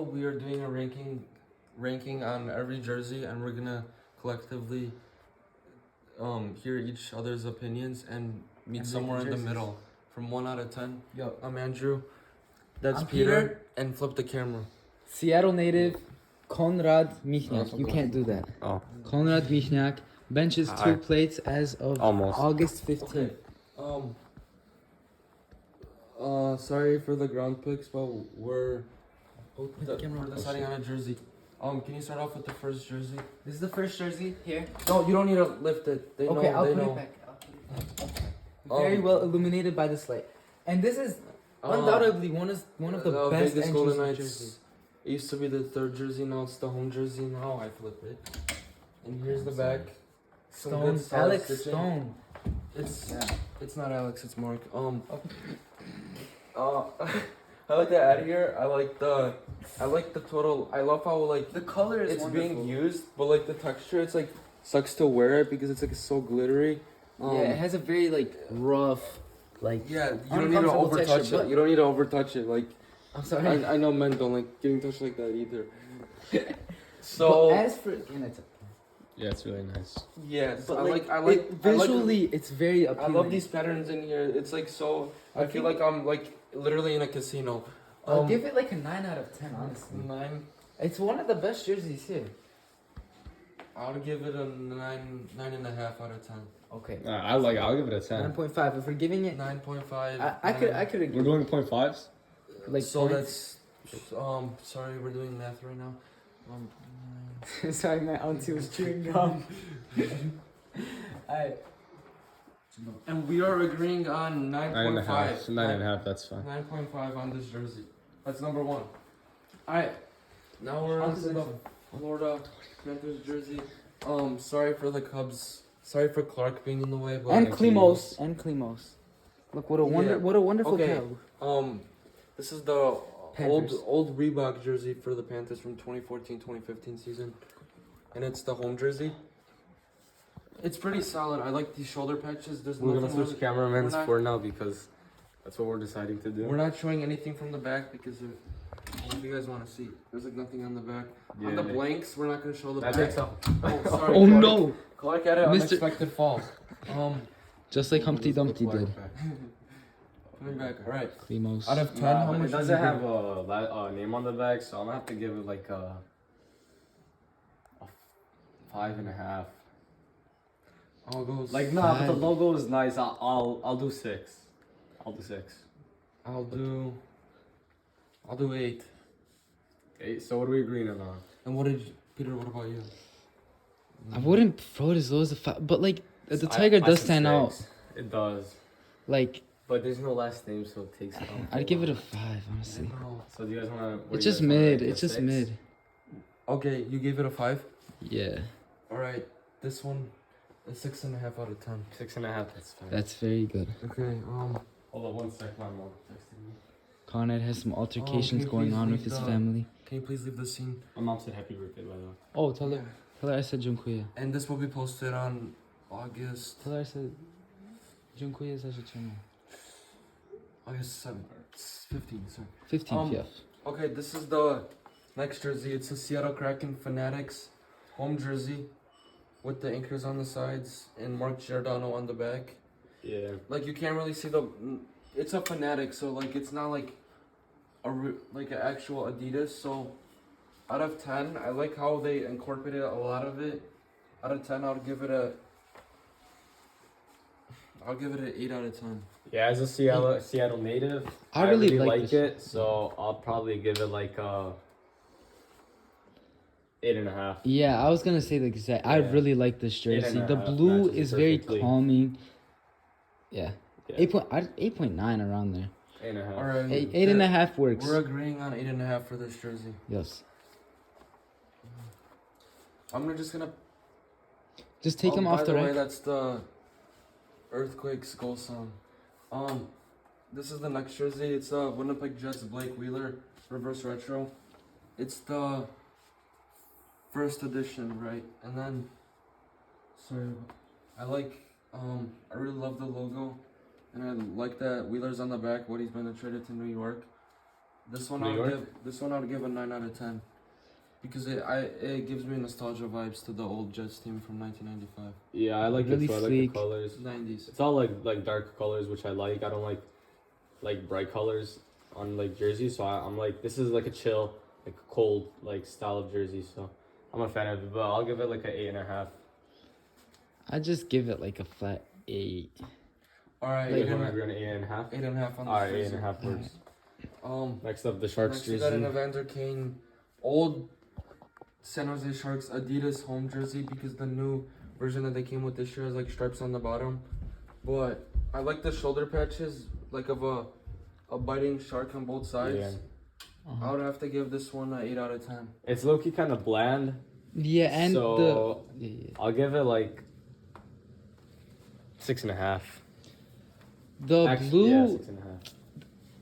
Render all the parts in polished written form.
video, we are doing a ranking on every jersey, and we're gonna collectively hear each other's opinions and meet somewhere in the middle, from 1 out of 10. Yo, I'm Andrew. That's I'm Peter. And flip the camera. Seattle native Konrad Michniak. You can't do that. Oh. Konrad Michniak benches 2 plates as of Almost. August 15th. Sorry for the ground picks, but we're camera on. deciding on a jersey. Can you start off with the first jersey? This is the first jersey here. No, you don't need to lift it. They Okay, know. I'll They put know. it back. Very well illuminated by this light, and this is undoubtedly one of the best Vegas Golden entries in Knights. jerseys. It used to be the third jersey. Now it's the home jersey. Now I flip it. And here's the back. Some Stone, good solid Alex stitching. Stone. It's not Alex. It's Mark. I like the ad here. I like the total. I love how like The color is it's wonderful. being used, but like the texture, it's like sucks to wear it because it's like so glittery. Yeah, it has a very like rough, like Yeah, you don't need to uncomfortable overtouch texture, it. but- You don't need to overtouch it. Like I'm sorry. I know men don't like getting touched like that either. But So as for Yeah, it's really nice. yes, but I like visually, it's very I appealing. love these patterns in here. It's like so. I feel like I'm like literally in a casino. I'll give it like a 9 out of 10, honestly. 9. It's one of the best jerseys here. I would give it a 9.5 out of 10. Okay. I'll give it a 10. 9.5. If we're giving it, 9.5. I could agree. We're doing 0.5s? Like so points. that's sorry, we're doing math right now. Sorry, my auntie was chewing gum. Alright. And we are agreeing on 9.5. 9.5, that's fine. 9.5 on this jersey. That's number 1. Alright. Now we're on to the Florida Panthers jersey. Sorry for the Cubs. Sorry for Clark being in the way, but And Klimos. Look what a wonderful Okay. pair. This is the Panthers. old Reebok jersey for the Panthers from 2014-2015 season, and it's the home jersey. It's pretty solid. I like these shoulder patches. There's We're gonna nothing switch really- cameramen we're not- for now because that's what we're deciding to do. We're not showing anything from the back because if you guys want to see, there's like nothing on the back. On the blanks, we're not gonna show the That back. takes up. Oh, sorry. Oh Clark. no! Clark had an Mr. unexpected fall. Just like Humpty Dumpty Clark did. back. Coming back. All right. Klimos. Out of 10, Nah, how but much? it would doesn't you have give a name on the back, so I'm gonna have to give it like a 5.5. I'll go. Like nah, but the Five. logo is nice. I'll do 6. I'll do 6. I'll do 8. 8. So what are we agreeing on? And what did Peter? What about you? I wouldn't throw it as low as a 5, but like the I- tiger I does said stand out. 6. It does. Like But there's no last name, so it takes out. I'd give it a 5, honestly. No. So do you guys wanna? It's just mid. It's just mid. Okay, you gave it a 5. Yeah, All right, this one is 6.5 out of 10. 6.5. That's fine. that's very good. Okay. Hold on 1 sec, my mom texted me. Conrad has some altercations can you going please on leave with his the- family. Can you please leave the scene? My mom said happy birthday, by the way. Oh, tell her I said dziękuję. And this will be posted on August Tell her I said dziękuję za życzenie. 7th, 15th. Sorry. 15th, yeah. Okay, this is the next jersey. It's a Seattle Kraken Fanatics home jersey with the anchors on the sides and Mark Giordano on the back. Yeah. Like you can't really see the. It's a Fanatic, so like it's not like like an actual Adidas. So out of 10, I like how they incorporated a lot of it. Out of 10, I'll give it an 8 out of 10. Yeah, as a Seattle native, I really like like this. it, so I'll probably give it like 8.5. Yeah, I was gonna say the exact. I Yeah. really like this Eight jersey. and a The half blue matches is very perfectly. calming. Yeah, Yeah. 8.9 around there. 8.5. All right. 8.5 works. We're agreeing on 8.5 for this jersey. Yes. I'm just gonna Just take him off by the way, rack. that's the Earthquakes goal song. This is the next jersey. It's Winnipeg Jets Blake Wheeler reverse retro. It's the first edition, right? And then, sorry, I really love the logo, and I like that Wheeler's on the back. What he's been traded to New York. This one New York? I would give a 9 out of 10. Because it gives me nostalgia vibes to the old Jets team from 1995. Yeah, I like Really it too. I like sleek. the colors. 90s. It's all like dark colors, which I like. I don't like bright colors on like jerseys. So I'm like, this is like a chill, like cold like style of jersey. So I'm a fan of it. But I'll give it like an 8.5. I just give it like a flat 8. Alright, You guys want to agree on 8.5? 8.5 on this Alright, jersey. 8.5 works. Next up, the Sharks Next we got an jersey. Evander Kane old San Jose Sharks Adidas home jersey because the new version that they came with this year has like stripes on the bottom. But I like the shoulder patches, like of a biting shark on both sides. Yeah. I would have to give this one an 8 out of 10. It's low-key kind of bland. Yeah, and So the I'll give it like 6.5. blue, Yeah, 6.5.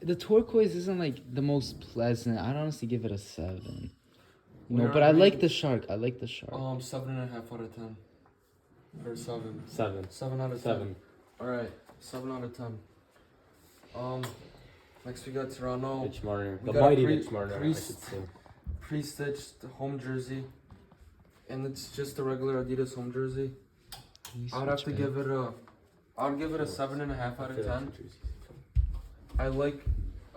the turquoise isn't like the most pleasant. I'd honestly give it a 7. No, We're but I like agreeing- the shark. I like the shark. 7.5 out of 10. Or 7. 7. 7 out of 10. 7. Alright, 7 out of 10. Next we got Toronto. Mitch Marner. We The got a mighty pre- Mitch Marner, I pre- should say. Pre-stitched home jersey. And it's just a regular Adidas home jersey. I would have to give it a 7.5 out of 10. I like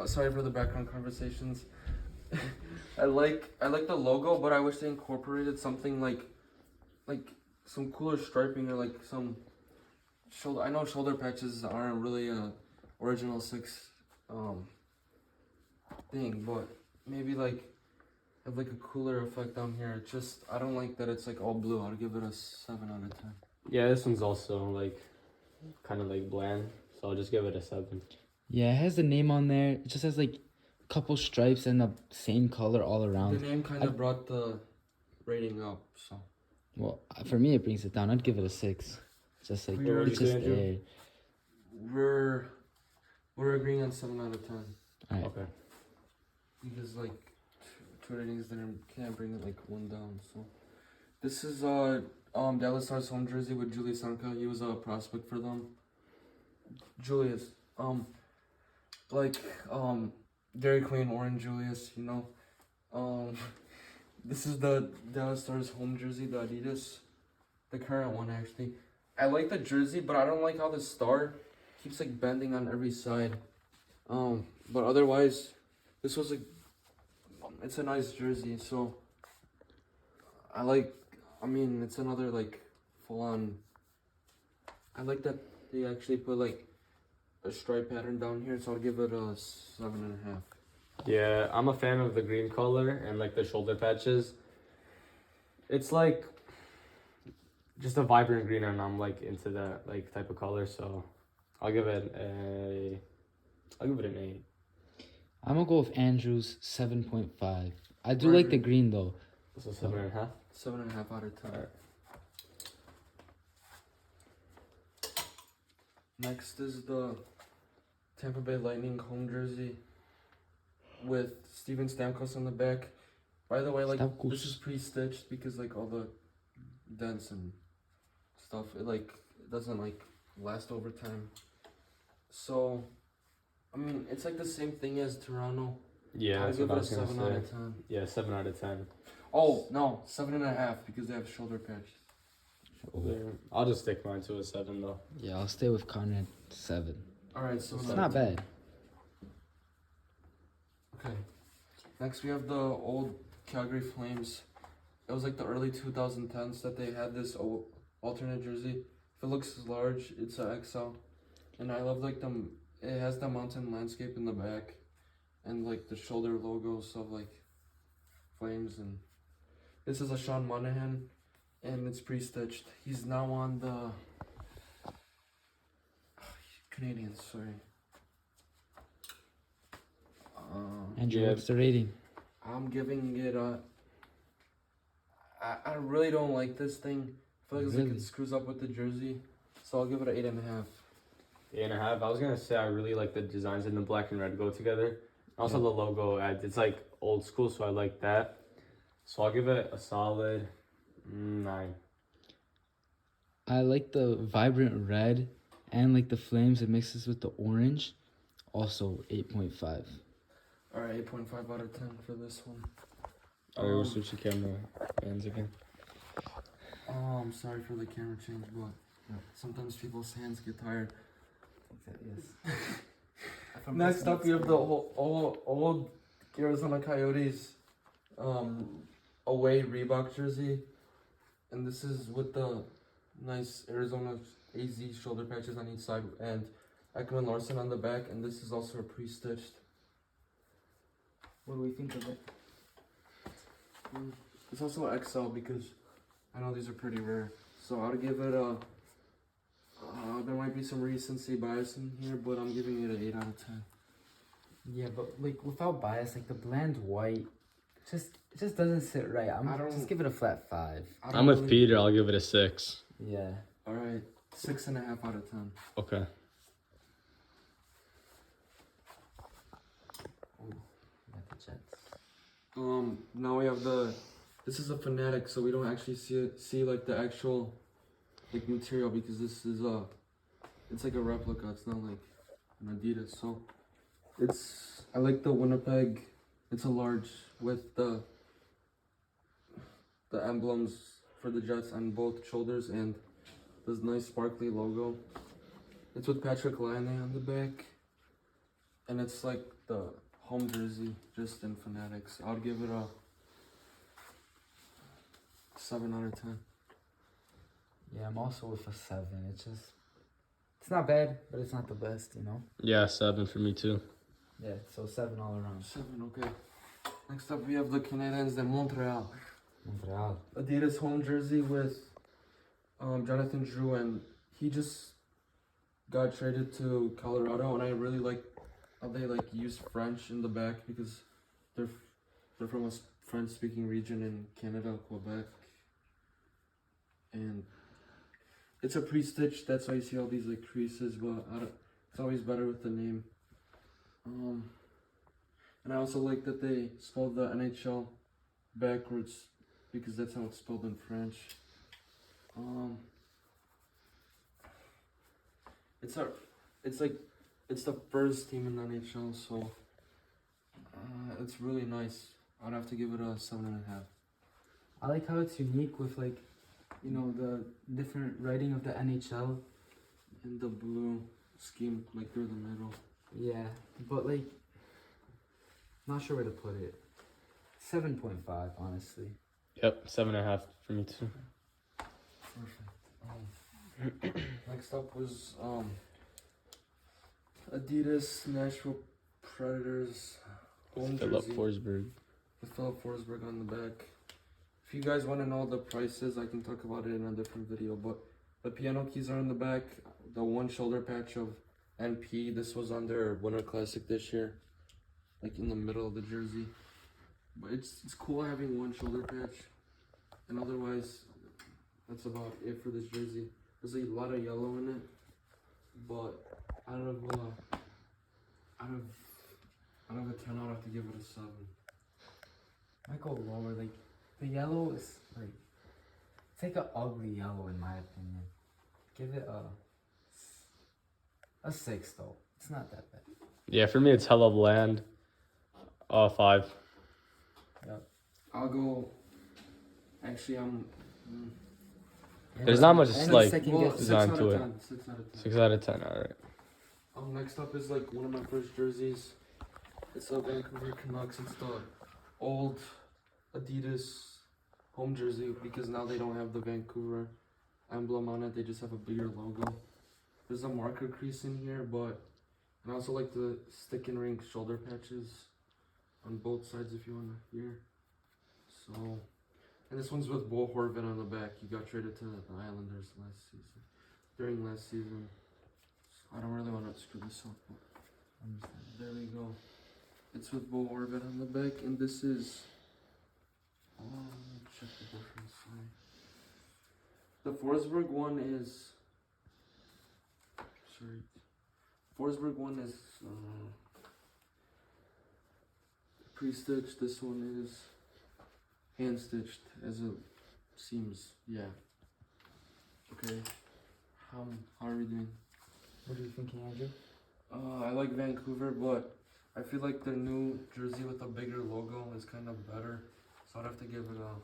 sorry for the background conversations. I like the logo, but I wish they incorporated something like some cooler striping or like some shoulder. I know shoulder patches aren't really a original 6 thing, but maybe like have like a cooler effect down here. It's just I don't like that it's like all blue. I'd give it a 7 out of 10. Yeah, this one's also like kind of like bland, so I'll just give it a 7. Yeah, it has the name on there. It just has like a couple stripes and the same color all around. The name kind of brought the rating up, so. Well, for me, it brings it down. I'd give it a 6. Just like What would it's you just say, Andrew? there. We're agreeing on 7 out of 10 Alright. Okay. because like two ratings can't bring it like one down. So this is Dallas Stars home jersey with Julius Sanka. He was a prospect for them. Julius, Dairy Queen orange Julius, you know. This is the Dallas Stars home jersey, the Adidas, the current one actually. I like the jersey, but I don't like how the star keeps like bending on every side. But otherwise, this was it's a nice jersey. So it's another like full on. I like that they actually put like a stripe pattern down here, so I'll give it a 7.5. Yeah, I'm a fan of the green color and like the shoulder patches. It's like just a vibrant green, and I'm like into that like type of color, so I'll give it an 8. I'm gonna go with Andrew's 7.5. I do Right. like the green though. So 7.5. 7.5 out of 10. Alright. Next is the Tampa Bay Lightning home jersey with Steven Stamkos on the back. By the way, like Stamkos. this is pre-stitched because like all the dents and stuff, it doesn't like last over time. So, I mean, it's like the same thing as Toronto. Yeah, I'll that's give what I it a was gonna 7 out say. of 10. Yeah, 7 out of 10. Oh no, 7.5 because they have shoulder patches. Yeah. I'll just stick mine to a 7 though. Yeah, I'll stay with Conrad 7. All right, so It's not bad. Okay. Next, we have the old Calgary Flames. It was like the early 2010s that they had this alternate jersey. If it looks large, it's a XL. And I love like it has the mountain landscape in the back, and like the shoulder logos of like Flames. And this is a Sean Monahan, and it's pre-stitched. He's now on the Canadians. Sorry. Andrew, Yeah. what's the rating? I'm giving it a. I really don't like this thing. I feel like Really? it screws up with the jersey, so I'll give it an 8.5. 8.5. I was gonna say I really like the designs in the black and red go together. Also Yeah. the logo, it's like old school, so I like that. So I'll give it a solid 9. I like the vibrant red and like the flames. It mixes with the orange. Also 8.5. Alright, 8.5 out of 10 for this one. Alright, we'll switch the camera hands again. I'm sorry for the camera change, but sometimes people's hands get tired. Yes. Next up, we have the old Arizona Coyotes away Reebok jersey. And this is with the nice Arizona AZ shoulder patches on each side and Ekman Larson on the back. And this is also a pre-stitched. What do we think of it? It's also XL because I know these are pretty rare. So I'll give it a... there might be some recency bias in here, but I'm giving it an 8 out of 10. Yeah, but like without bias, like the bland white, it just doesn't sit right. Just give it a flat 5. I'm with Peter. I'll give it a 6. Yeah. All right, 6.5 out of 10. Okay. Got the Jets. Now we have the. This is a Fanatic, so we don't actually see like the actual like material because this is it's like a replica. It's not like an Adidas. So I like the Winnipeg. It's a large with the emblems for the Jets on both shoulders and this nice sparkly logo. It's with Patrick Laine on the back, and it's like the home jersey just in Fanatics. I'll give it a 7 out of 10. Yeah, I'm also with a 7. It's not bad, but it's not the best, you know? Yeah, 7 for me too. Yeah, so 7 all around. 7, okay. Next up, we have the Canadiens de Montreal. Montreal. Adidas home jersey with Jonathan Drew, and he just got traded to Colorado, and I really like how they like use French in the back because they're from a French-speaking region in Canada, Quebec, and it's a pre-stitch. That's why you see all these like creases, but it's always better with the name. And I also like that they spelled the NHL backwards because that's how it's spelled in French. It's the first team in the NHL, so it's really nice. I'd have to give it a 7.5. I like how it's unique with like, you know, the different writing of the NHL. And the blue scheme like through the middle. Yeah, but like, not sure where to put it. 7.5, honestly. Yep, 7.5 for me too. Perfect. Next up was Adidas Nashville Predators home Philip jersey Forsberg. with Philip Forsberg on the back. If you guys want to know the prices, I can talk about it in a different video. But the piano keys are in the back. The one shoulder patch of NP. This was on their Winter Classic this year, like in the middle of the jersey. But it's cool having one shoulder patch, and otherwise, that's about it for this jersey. There's a lot of yellow in it, but out of a 10, I'd have to give it a 7. I go lower. Like the yellow is like, it's like an ugly yellow in my opinion. Give it a 6 though. It's not that bad. Yeah, for me it's hella bland. 5. Yep. I'll go. Actually, There's not much Any like second well, guess. 6 design out to of it. 10. 6 out of 10. 6 out of 10. All right. Next up is like one of my first jerseys. It's a Vancouver Canucks. It's the old Adidas home jersey because now they don't have the Vancouver emblem on it. They just have a bigger logo. There's a marker crease in here, but and I also like the stick and ring shoulder patches on both sides if you want to hear. So, and this one's with Bo Horvat on the back. He got traded to the Islanders during last season. So I don't really want to screw this up, but there we go. It's with Bo Horvat on the back, and this is. Let me check the difference. The Forsberg one is. Sorry. Forsberg one is pre-stitched. This one is hand-stitched, as it seems. Yeah. Okay. How are we doing? What are you thinking, Andrew? I like Vancouver, but I feel like their new jersey with a bigger logo is kind of better, so I'd have to give it a.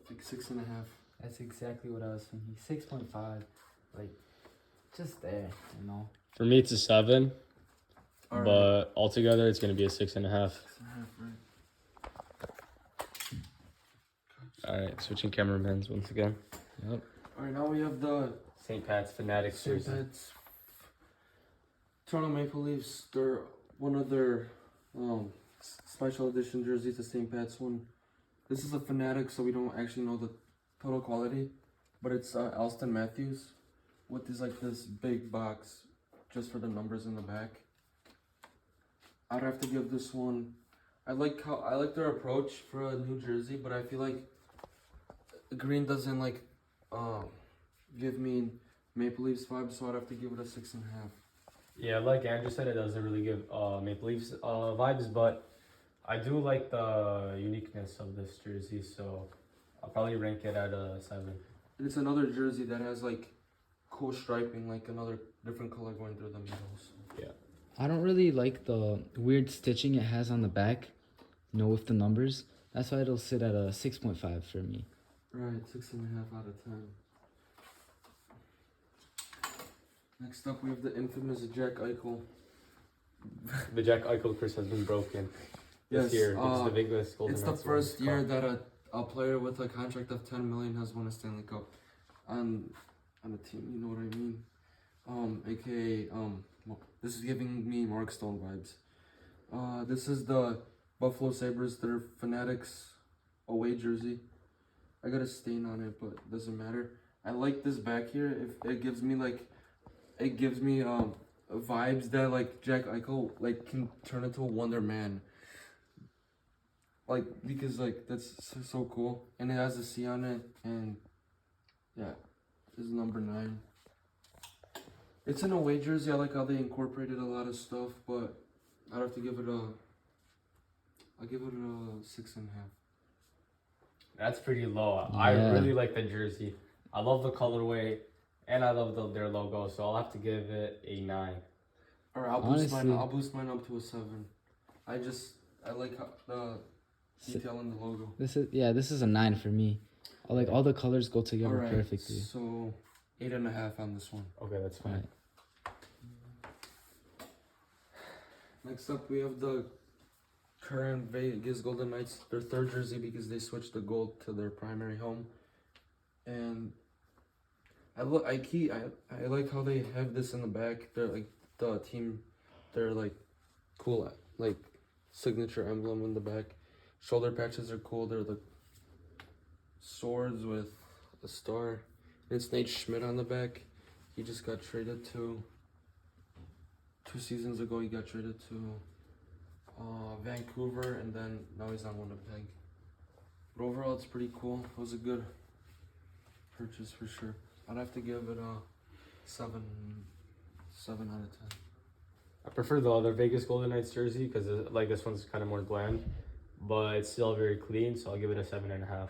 Like 6.5. That's exactly what I was thinking. 6.5, like, just there, you know. For me, it's a 7, Alright. but altogether, it's gonna be a 6.5. 6.5, right? All right, switching cameramans once again. Yep. Alright, now we have the St. Pat's Fanatics St. jersey. Pat's Toronto Maple Leafs. They're one of their special edition jerseys, the St. Pat's one. This is a Fanatic, so we don't actually know the total quality, but it's Alston Matthews with this big box just for the numbers in the back. I'd have to give this one. I like their approach for a new jersey, but I feel like green doesn't give me Maple Leafs vibes, so I'd have to give it a 6.5. Yeah, like Andrew said, it doesn't really give Maple Leafs vibes, but I do like the uniqueness of this jersey, so I'll probably rank it at a 7. And it's another jersey that has like cool striping, like another different color going through the middles. Yeah. I don't really like the weird stitching it has on the back, you know, with the numbers. That's why it'll sit at a 6.5 for me. Right, 6.5 out of 10. Next up, we have the infamous Jack Eichel. The Jack Eichel curse has been broken this year. It's the biggest Golden It's the Knights first Cup. year that a player with a contract of 10 million has won a Stanley Cup on a team. You know what I mean? AKA this is giving me Mark Stone vibes. This is the Buffalo Sabres, their Fanatics away jersey. I got a stain on it, but it doesn't matter. I like this back here. If it gives me vibes that like Jack Eichel can turn into a Wonder Man. Because that's so cool, and it has a C on it, and yeah, this is number 9. It's an away jersey. I like how they incorporated a lot of stuff, but I'd have to give it I'll give it a 6.5. That's pretty low. Yeah. I really like the jersey. I love the colorway, and I love their logo, so I'll have to give it a 9. All right, Honestly, I'll boost mine up to a 7. I like how the detail in the logo. This is a 9 for me. All the colors go together All right, perfectly. so 8.5 on this one. Okay, that's fine. Right. Next up, we have the current Vegas Golden Knights, their 3rd jersey because they switched the gold to their primary home, and I like how they have this in the back. They're the team, they're cool signature emblem in the back. Shoulder patches are cool. They're the swords with a star. And it's Nate Schmidt on the back. He just got traded to 2 seasons ago. He got traded to Vancouver, and then now he's on Winnipeg. But overall, it's pretty cool. It was a good purchase for sure. I'd have to give it a 7 out of 10. I prefer the other Vegas Golden Knights jersey because this one's kind of more bland, but it's still very clean, so I'll give it a 7.5.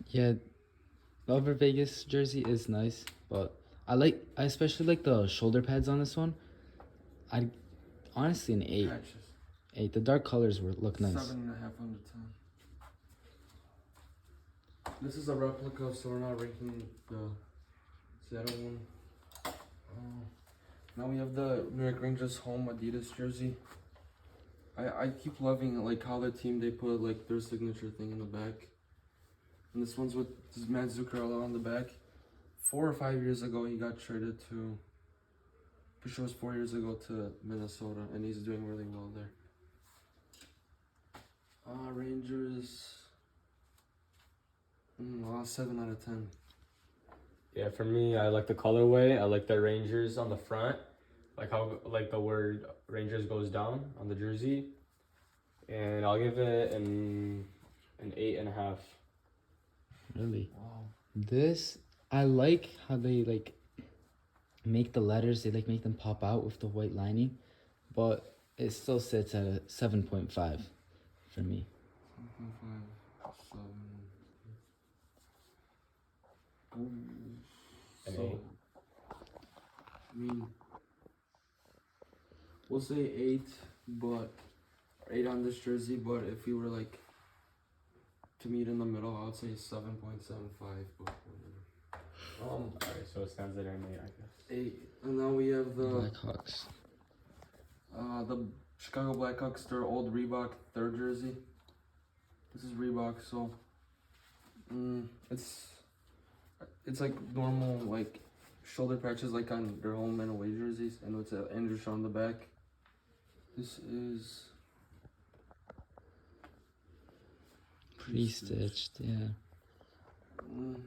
Yeah, the other Vegas jersey is nice, but I especially like the shoulder pads on this one. I'd honestly an 8. Patches. 8. The dark colors look nice. 7.5 out of 10. This is a replica, so we're not ranking the Seattle one. Now we have the New York Rangers home Adidas jersey. I keep loving how the team they put their signature thing in the back. And this one's with Matt Zuccarello on the back. 4 or 5 years ago, he got traded to. Pretty sure it was 4 years ago to Minnesota, and he's doing really well there. Rangers. 7 out of 10. Yeah, for me, I like the colorway. I like the Rangers on the front, how the word Rangers goes down on the jersey, and I'll give it an 8.5. Really? Wow. This, I like how they make the letters, they make them pop out with the white lining, but it still sits at a 7.5 for me. 7.5, 7. An So, 8. I mean, we'll say 8, but 8 on this jersey. But if we were like to meet in the middle, I would say 7.75. But whatever. Alright, so it stands at an 8, I guess. 8, and now we have the Blackhawks. the Chicago Blackhawks, their old Reebok 3rd jersey. This is Reebok, so it's like normal like shoulder patches like on their home and away jerseys, and it's Andrew on the back. This is Pre-stitched, yeah.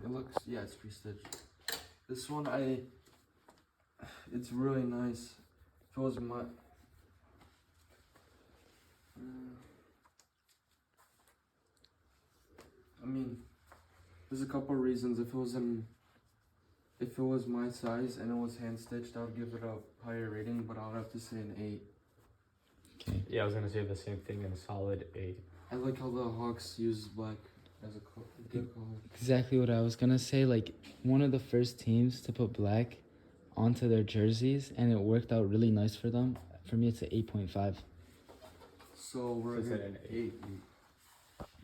It looks, yeah, it's pre-stitched. This one, it's really nice. If it was my, I mean, there's a couple reasons. If it was my size and it was hand stitched, I would give it a higher rating, but I'll have to say an 8. Okay. Yeah, I was gonna say the same thing in a solid 8. I like how the Hawks use black as a good color. Exactly what I was gonna say. Like, one of the first teams to put black onto their jerseys, and it worked out really nice for them. For me, it's an 8.5. So we're Is at it an 8.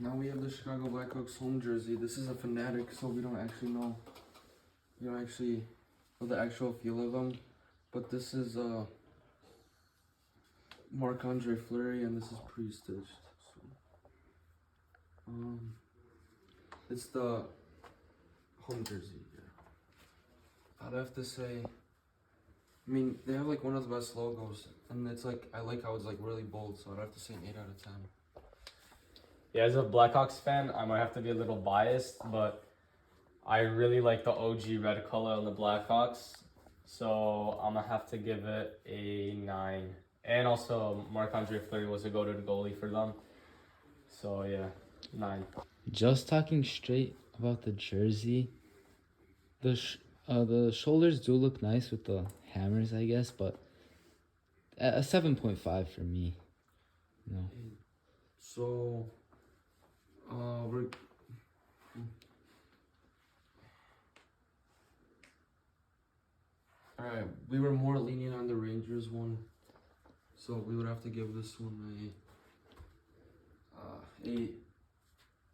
Now we have the Chicago Blackhawks home jersey. This is a Fanatic, so we don't actually know. We don't actually know the actual feel of them. But this is Marc-Andre Fleury, and this is pre-stitched. So, it's the home jersey. Yeah. I'd have to say. I mean, they have like one of the best logos, and it's like I like how it's like really bold. So I'd have to say an 8 out of 10. Yeah, as a Blackhawks fan, I might have to be a little biased, but I really like the OG red color on the Blackhawks, so I'm gonna have to give it a 9. And also, Marc-Andre Fleury was a go-to goalie for them, so yeah, 9. Just talking straight about the jersey, the shoulders do look nice with the hammers, I guess, but a 7.5 for me. No. So, we're. Alright, we were more lenient on the Rangers one, so we would have to give this one a 8.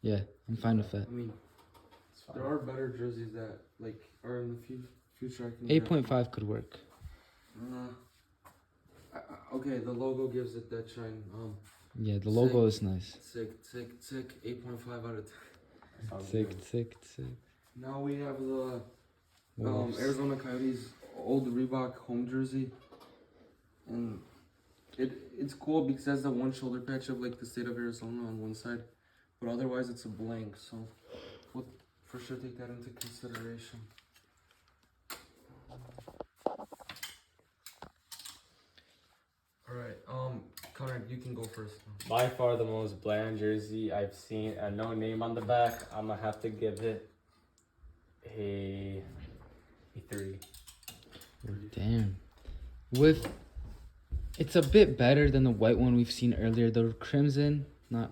Yeah, I'm fine with that. I mean, It's fine. there are better jerseys that like are in the future. I can get. 8.5 could work. Okay, the logo gives it that shine. Yeah, the logo is nice. Sick. 8.5 out of 10. Sounds Sick, good. sick, sick. Now we have the Wolves. Arizona Coyotes old Reebok home jersey, and it's cool because it has the one shoulder patch of like the state of Arizona on one side, but otherwise it's a blank. So we'll for sure take that into consideration. All right, Connor, you can go first. By far the most bland jersey I've seen, and no name on the back. I'm gonna have to give it a 3. Damn. It's a bit better than the white one we've seen earlier. The crimson, not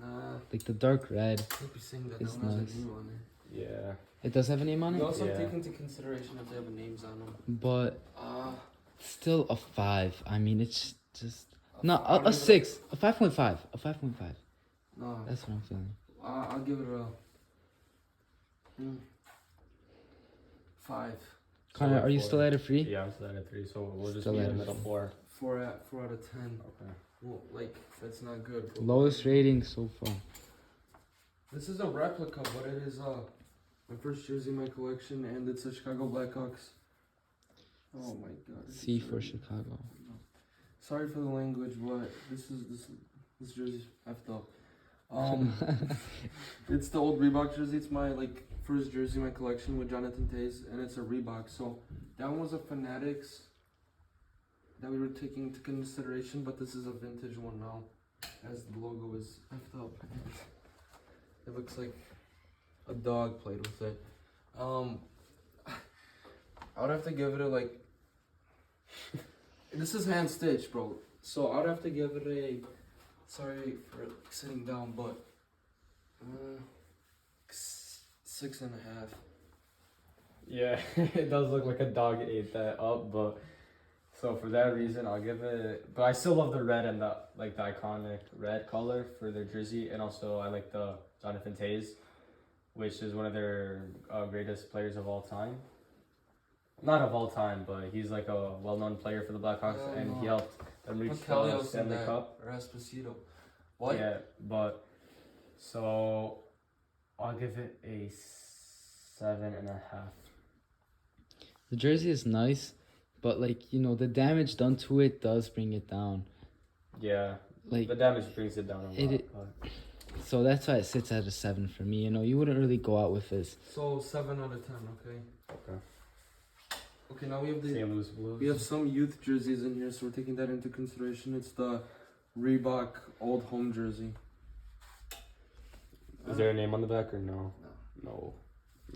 like the dark red. Can't be saying that It's that one has nice. a name on there. Yeah. It does have a name on You it, also Yeah. take into consideration if they have names on them. but still a 5. I mean, it's just no I don't a even- 6, a 5.5, a 5.5. No, That's what I'm feeling. I'll give it a 5. Connor, like are you 4. still at a free? Yeah, I'm still at a 3, so we'll just Still be in at the a middle 4. 4 out of 10. Okay. Well, like that's not good. but- Lowest rating so far. This is a replica, but it is my first jersey in my collection, and it's a Chicago Blackhawks. Oh my God. it's C for dirty. Chicago. Sorry for the language, but this jersey's effed up. It's the old Reebok jersey. It's my like first jersey in my collection with Jonathan Taze, and it's a Reebok. So that one was a Fanatics that we were taking into consideration, but this is a vintage one now, as the logo is effed up. It looks like a dog played with it. I would have to give it a like. This is hand stitched, bro. So I'd have to give it a. Sorry for sitting down, but 6.5. Yeah, it does look like a dog ate that up, but so for that reason, I'll give it. But I still love the red and the iconic red color for their jersey, and also I like the Jonathan Tays, which is one of their greatest players of all time. Not of all time, but he's like a well-known player for the Blackhawks, and he helped them reach the Stanley Cup. Or Esposito. What? Yeah, but so I'll give it a 7.5. The jersey is nice, but like, you know, the damage done to it does bring it down. Yeah, Like the damage brings it down a lot. But so that's why it sits at a 7 for me. You know, you wouldn't really go out with this. So 7 out of 10. Okay. okay. Okay. Now we have St. Louis Blues. we have some youth jerseys in here, so we're taking that into consideration. It's the Reebok Old Home jersey. Is there a name on the back or no? No.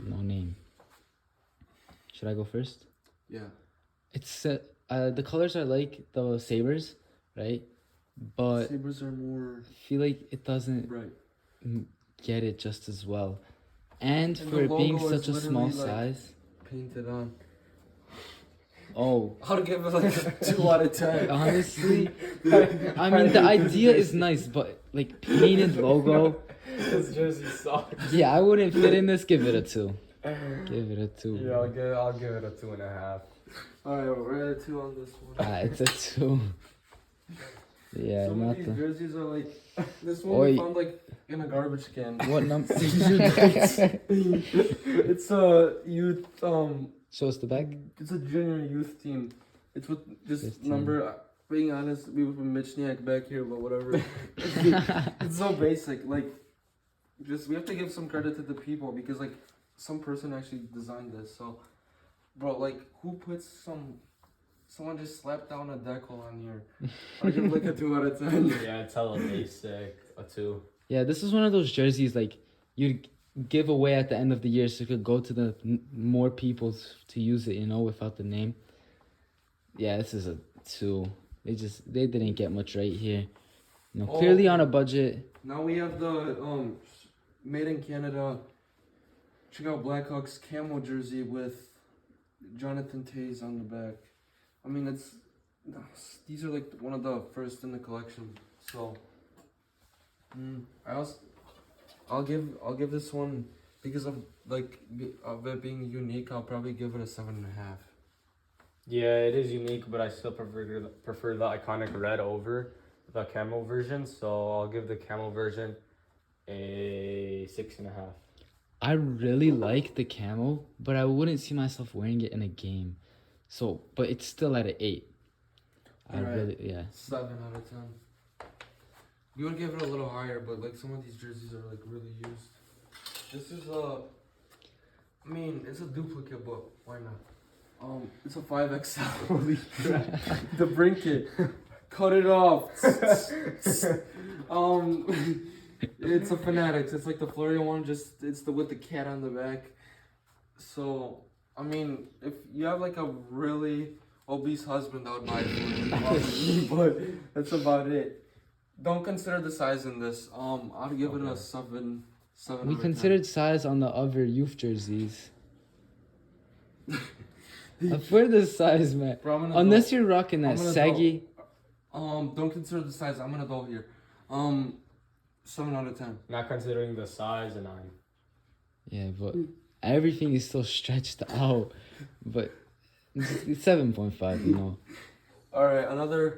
No name. Should I go first? Yeah. It's the colors are like the Sabres, right? But Sabres are more I feel like it doesn't right. get it just as well. And And for the it being logo is such a small literally, like, size. Painted on. Oh, I'll give it like a 2 out of 10. honestly, I mean the idea is nice, but like painted logo. This jersey sucks. Yeah, I wouldn't fit in this. Give it a 2. Give it a 2. Yeah, I'll give it a 2.5. Alright, we're at a 2 on this one. It's a 2. Yeah, Some of not these the. jerseys are like this one Oi. we found like in a garbage can. What number? It's a youth Show us the back. it's a junior youth team. It's with this 15. number. Being honest, we would put Michniak back here, but whatever. It's so basic. Like, just we have to give some credit to the people because like some person actually designed this. So, bro, like who puts someone just slapped down a decal on here? I give like a 2 out of 10. Yeah, it's hella basic. A 2. Yeah, this is one of those jerseys like you'd give away at the end of the year so it could go to the more people to use it, you know, without the name. Yeah, this is a 2. They didn't get much right here. You know, clearly on a budget. Now we have the made in Canada Chicago Blackhawks camo jersey with Jonathan Tays on the back. I mean, these are like one of the first in the collection. So, I'll give this one because of it being unique. I'll probably give it a 7.5. Yeah, it is unique, but I still prefer the iconic red over the camo version. So I'll give the camo version a 6.5. I really like the camo, but I wouldn't see myself wearing it in a game. So, but it's still at an 8. Alright. 7 out of 10. You would give it a little higher, but like some of these jerseys are like really used. This is I mean, it's a duplicate, but why not? It's a 5XL. Holy crap! The brinket, cut it off. It's a Fanatics. It's like the Flurry one. Just it's the with the cat on the back. So I mean, if you have like a really obese husband, I would buy it for you. But that's about it. Don't consider the size in this. I'd give it a 7. We considered size on the other youth jerseys. For the size, man. Bro, Unless you're rocking that I'm an saggy. Don't consider the size. I'm an adult here. 7 out of 10. Not considering the size, a 9. Yeah, but everything is so stretched out. But it's 7.5, you know. All right, another